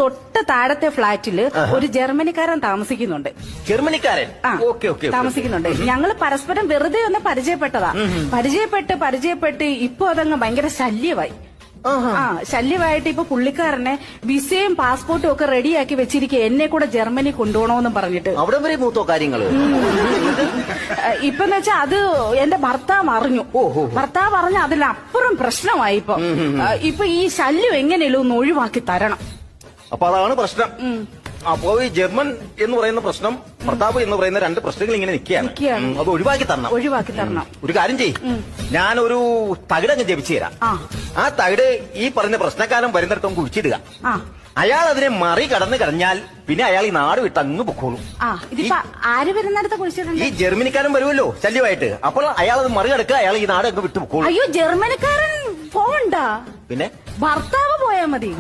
തൊട്ട് താഴത്തെ ഫ്ളാറ്റില് ഒരു ജർമ്മനിക്കാരൻ താമസിക്കുന്നുണ്ട്. ജർമ്മനിക്കാരൻ താമസിക്കുന്നുണ്ട്. ഞങ്ങള് പരസ്പരം വെറുതെ ഒന്ന് പരിചയപ്പെട്ടതാ. പരിചയപ്പെട്ട് ഇപ്പൊ അതങ്ങ് ഭയങ്കര ശല്യമായി. ശല്യമായിട്ട് ഇപ്പൊ പുള്ളിക്കാരനെ വിസയും പാസ്പോർട്ടും ഒക്കെ റെഡിയാക്കി വെച്ചിരിക്കുക, എന്നെ കൂടെ ജർമ്മനി കൊണ്ടുപോകണമെന്ന് പറഞ്ഞിട്ട്. അവിടെ വരെ മൂത്തോ കാര്യങ്ങള്? ഇപ്പെന്ന് വെച്ചാൽ അത് എന്റെ ഭർത്താവ് അറിഞ്ഞു. ഭർത്താവ് അറിഞ്ഞ അതിലപ്പുറം പ്രശ്നമായി. ഇപ്പൊ ഈ ശല്യം എങ്ങനെയല്ലോ ഒന്ന് ഒഴിവാക്കി തരണം. അപ്പൊ അതാണ് പ്രശ്നം. അപ്പോ ഈ ജർമ്മൻ എന്ന് പറയുന്ന പ്രശ്നം, ഭർത്താവ് എന്ന് പറയുന്ന രണ്ട് പ്രശ്നങ്ങൾ ഇങ്ങനെ നിൽക്കുകയാണ്. അത് ഒഴിവാക്കി തരണം. ഒരു കാര്യം ചെയ്യും, ഞാനൊരു തകിടങ്ങ് ജപിച്ചു തരാം. ആ തകിട് ഈ പറഞ്ഞ പ്രശ്നക്കാരൻ വരുന്നിടത്തും കുഴിച്ചിടുക. അയാൾ അതിനെ മറികടന്ന് കഴിഞ്ഞാൽ പിന്നെ അയാൾ ഈ നാട് വിട്ട് അങ്ങ് പൊക്കോളും. ആര് വരുന്നിടത്ത് കുഴിച്ചിട്ടുണ്ട്? ഈ ജർമ്മനിക്കാരൻ വരുമല്ലോ ശല്യമായിട്ട്. അപ്പോൾ അയാൾ അത് മറികടക്കുക, അയാൾ ഈ നാട് അങ്ങ് വിട്ടു പൊക്കോളും. അയ്യോ, ജർമ്മനിക്കാരൻ പോവണ്ട, പിന്നെ ഭർത്താവ് പോയാ മതി.